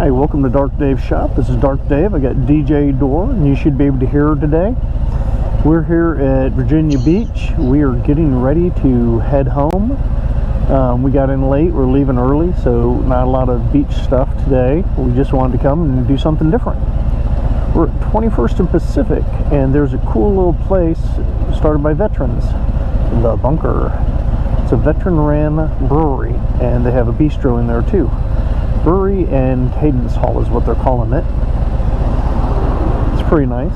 Hi, welcome to Dark Dave's shop. This is Dark Dave. I got DJ Dor, and you should be able to hear her today. We're here at Virginia Beach. We are getting ready to head home. We got in late. We're leaving early, so not a lot of beach stuff today. We just wanted to come and do something different. We're at 21st and Pacific, and there's a cool little place started by veterans, The Bunker. It's a veteran-ran brewery, and they have a bistro in there too. Brewery and Hayden's Hall is what they're calling it. It's pretty nice.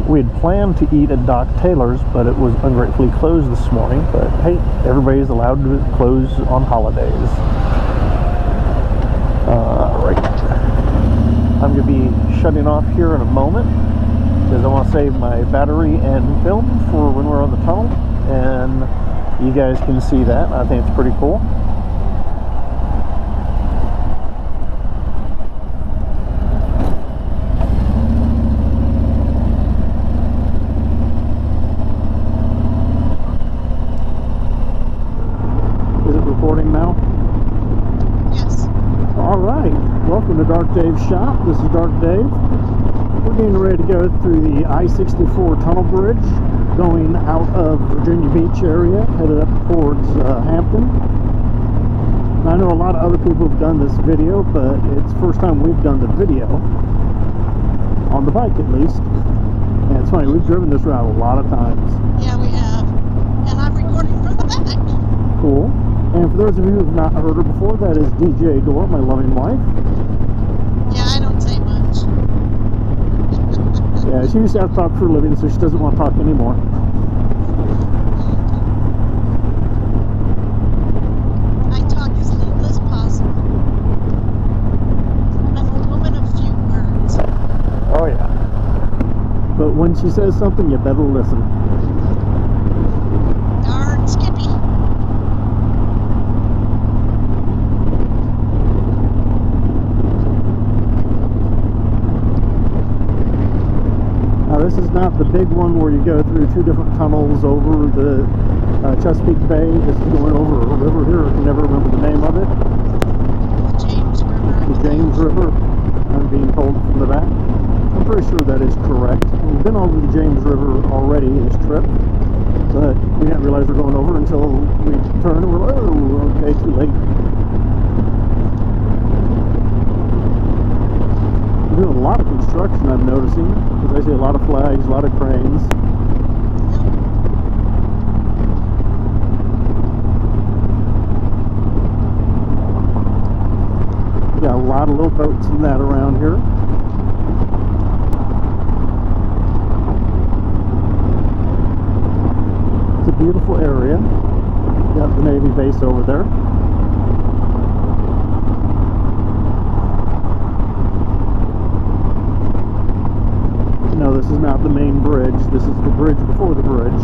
We had planned to eat at Doc Taylor's, but it was ungratefully closed this morning. But hey, everybody's allowed to close on holidays. Right. I'm going to be shutting off here in a moment because I want to save my battery and film for when we're on the tunnel, and you guys can see that. I think it's pretty cool. Now? Yes. Alright, welcome to Dark Dave's shop. This is Dark Dave. We're getting ready to go through the I-64 tunnel bridge going out of Virginia Beach area, headed up towards Hampton. Now, I know a lot of other people have done this video, but it's the first time we've done the video on the bike, at least. And it's funny, we've driven this route a lot of times. Yeah, we have. And I'm recording from the back. Cool. And for those of you who have not heard her before, that is DJ Dor, my loving wife. Yeah, I don't say much. Yeah, she used to have to talk for a living, so she doesn't want to talk anymore. I talk as little as possible. I'm a woman of few words. Oh, yeah. But when she says something, you better listen. Darn Skippy. This is not the big one where you go through two different tunnels over the Chesapeake Bay. This is going over a river here. I can never remember the name of it. The James River. The James River, I'm being told from the back. I'm pretty sure that is correct. We've been over the James River already this trip, but we didn't realize we're going over until we turned and we're like, oh, okay, too late. Doing a lot of construction, I'm noticing, because I see a lot of flags, a lot of cranes. Got a lot of little boats and that around here. It's a beautiful area. Got the Navy base over there. No, this is not the main bridge. This is the bridge before the bridge.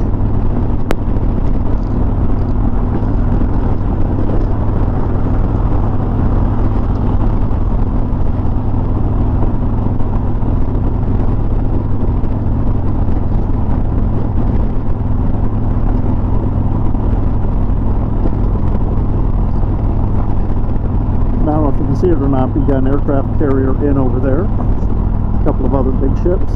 Now, I don't know if you can see it or not, but you got an aircraft carrier in over there. A couple of other big ships.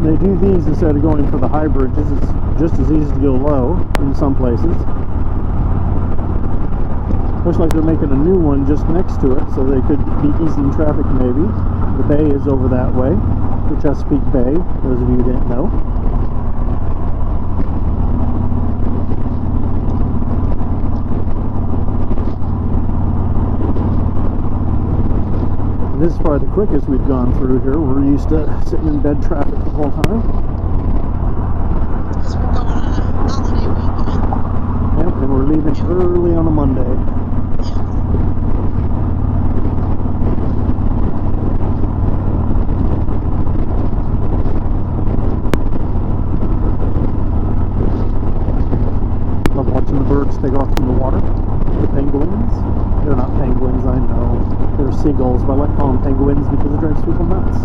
They do these instead of going for the high bridges. It's just as easy to go low in some places. Looks like they're making a new one just next to it, so they could be easing traffic maybe. The bay is over that way, the Chesapeake Bay, those of you who didn't know. This is probably the quickest we've gone through here. We're used to sitting in dead traffic the whole time. Because we're going on a holiday weekend. Yep, and we're leaving early on a Monday. Yeah. Love watching the birds take off from the water. The penguins. They're not penguins, I know. They're seagulls, but I like calling them penguins because it drives people nuts.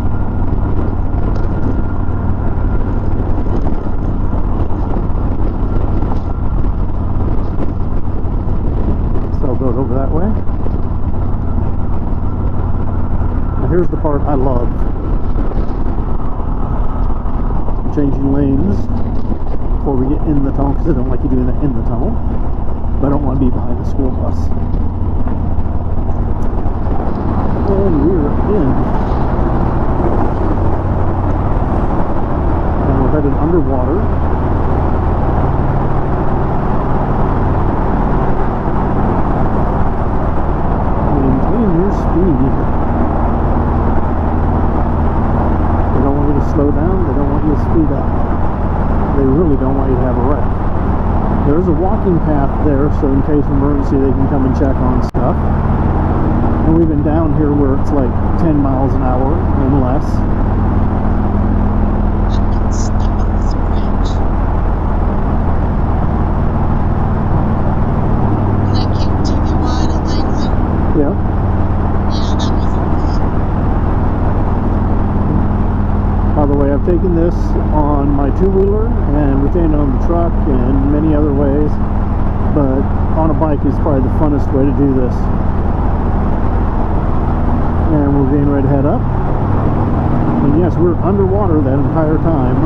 So I'll go over that way. Now here's the part I love. Changing lanes before we get in the tunnel, because I don't like you doing that in the tunnel. But I don't want to be behind the school bus. And we're in. And we're headed underwater. Maintain your speed. They don't want you to slow down, they don't want you to speed up. They really don't want you to have a wreck. There's a walking path there, so in case of emergency they can come and check on stuff. And we've been down here where it's like 10 miles an hour and less. I've been stuck on this bridge. When I came TV wide and Langley. Yeah. Yeah, that wasn't good. By the way, I've taken this on my two-wheeler and retained it on the truck and many other ways, but on a bike is probably the funnest way to do this. And we're getting ready to head up. And yes, we're underwater that entire time.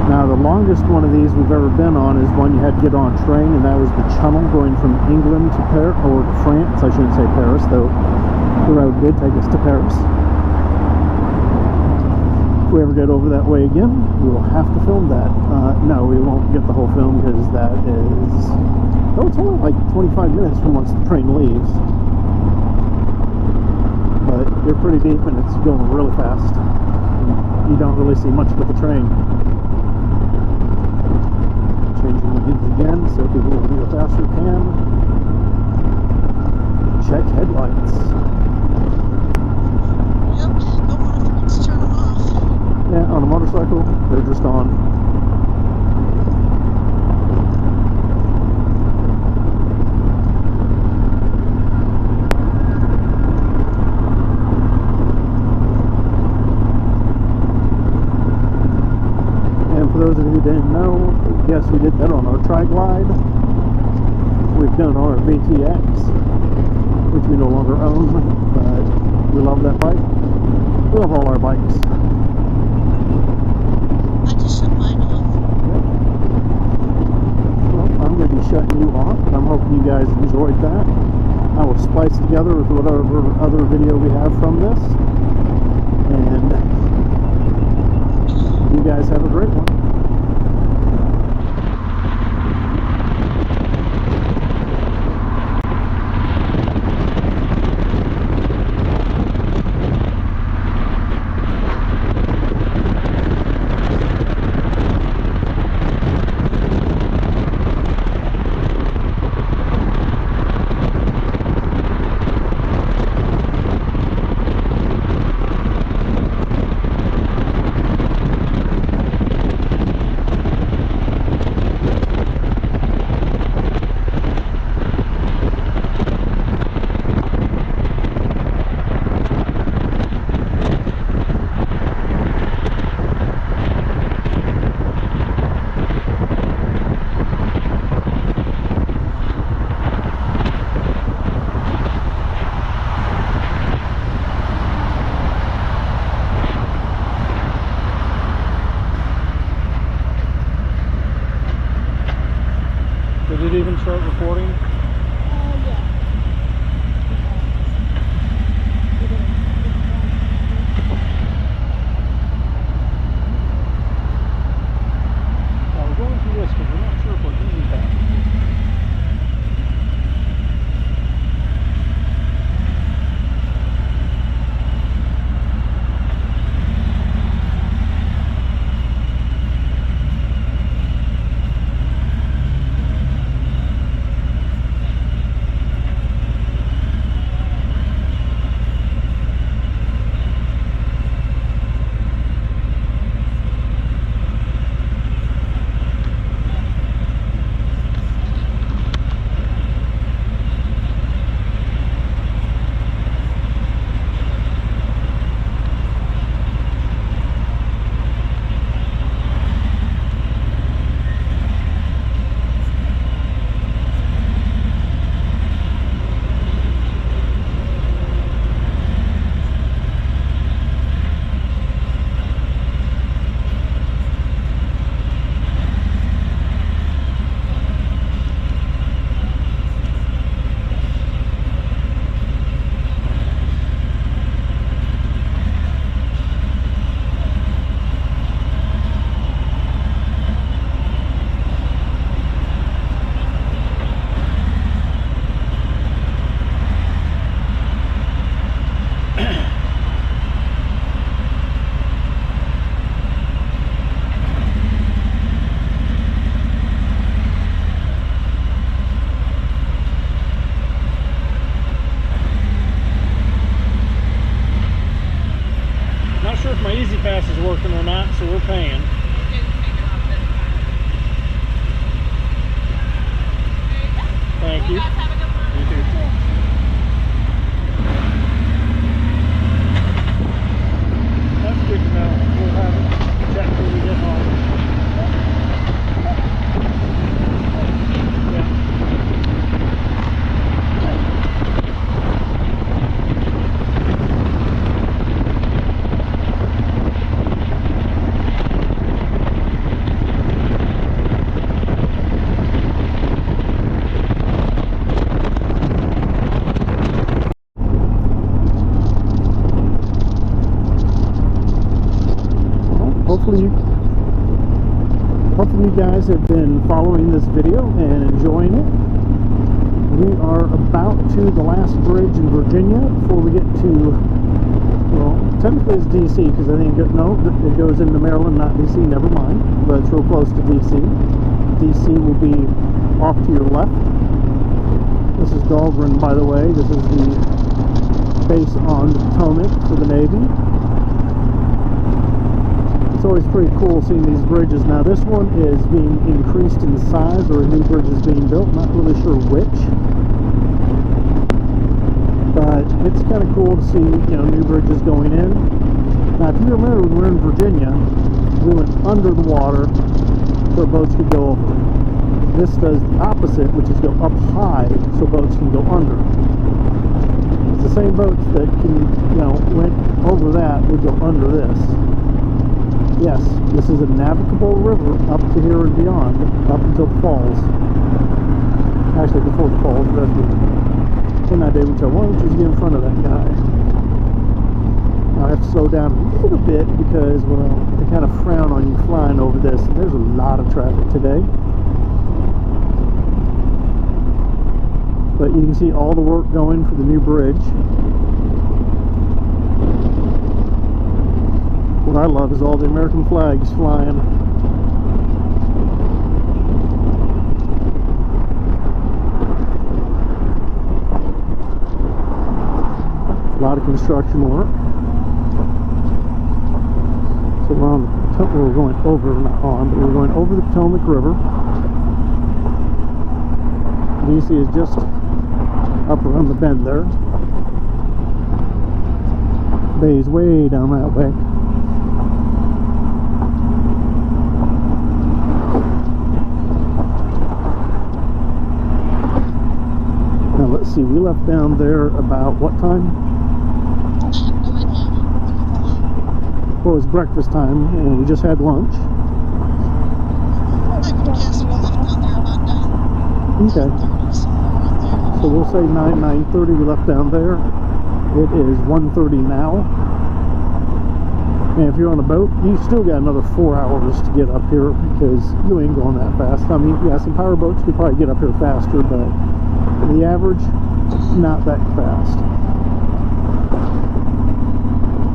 Now the longest one of these we've ever been on is one you had to get on a train, and that was the channel going from England to Paris, or France. I shouldn't say Paris, though the road did take us to Paris. If we ever get over that way again, we will have to film that. No, we won't get the whole film because that is... Oh, it's only like 25 minutes from once the train leaves. But you're pretty deep and it's going really fast. You don't really see much of the train. Changing lanes again so people will go faster can. Check headlights. Yep, no one forgets to turn them off. Yeah, on a motorcycle, they're just on. And for those of you who didn't know, yes, we did that on our Tri-Glide. We've done our VTX, which we no longer own, but we love that bike. We love all our bikes. I just shut mine off. Well, I'm going to be shutting you off, and I'm hoping you guys enjoyed that. I will splice together with whatever other video we have from this, and you guys have a great one. Did it even start recording? Yeah. guys have been following this video and enjoying it. We are about to the last bridge in Virginia before we get to, well, technically it's DC, because I think, no, it goes into Maryland, not DC, never mind, but it's real close to DC. DC will be off to your left. This is Dahlgren, by the way. This is the base on the Potomac for the Navy. It's always pretty cool seeing these bridges. Now this one is being increased in size, or a new bridge is being built, not really sure which. But it's kind of cool to see, you know, new bridges going in. Now if you remember when we were in Virginia, we went under the water so boats could go over. This does the opposite, which is go up high so boats can go under. It's the same boats that can, you know, went over that would go under this. Yes, this is a navigable river up to here and beyond, up until the falls. Actually, before the falls, but when I did, which I wanted to get in front of that guy. Now I have to slow down a little bit because, well, they kind of frown on you flying over this. And there's a lot of traffic today. But you can see all the work going for the new bridge. What I love is all the American flags flying. A lot of construction work. So we're going over, not on, but we're going over the Potomac River. DC is just up around the bend there. Bay's way down that way. Now let's see, we left down there about what time? Well, it was breakfast time and we just had lunch. Okay. So we'll say 9:30 we left down there. It is 1:30 now. And if you're on a boat, you still got another 4 hours to get up here because you ain't going that fast. I mean, yeah, some power boats could probably get up here faster, but the average, not that fast.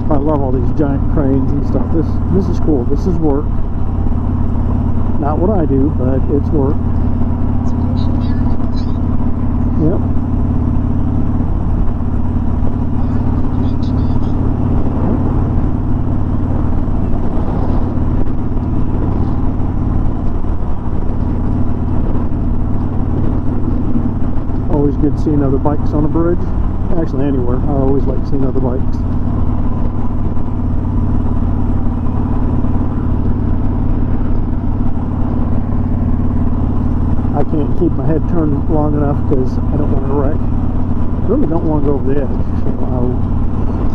I love all these giant cranes and stuff. This is cool. This is work. Not what I do, but it's work. Yep. Always good seeing other bikes on the bridge. Actually, anywhere. I always like seeing other bikes. I can't keep my head turned long enough because I don't want to wreck. I really don't want to go over the edge, so I'll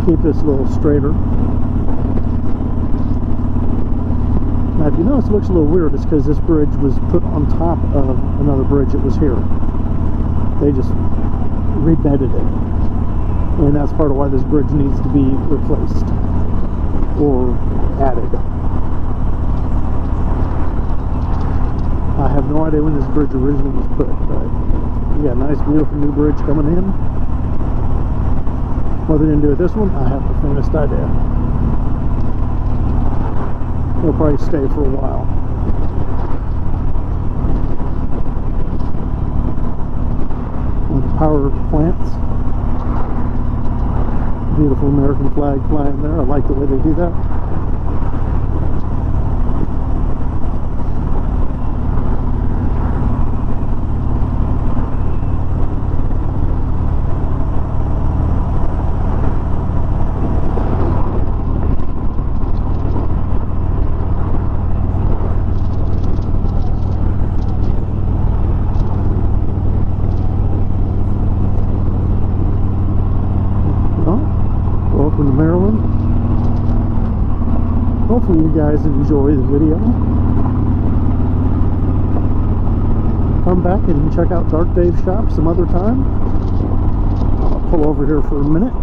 keep this a little straighter. Now, if you notice, it looks a little weird. It's because this bridge was put on top of another bridge that was here. They just rebedded it, and that's part of why this bridge needs to be replaced or added. I have no idea when this bridge originally was put, but we got a nice, beautiful new bridge coming in. What they're going to do with this one, I have the faintest idea. It'll probably stay for a while. And the power plants. Beautiful American flag flying there. I like the way they do that. Welcome to Maryland. Hopefully you guys enjoy the video. Come back and check out Dark Dave's shop some other time. I'll pull over here for a minute.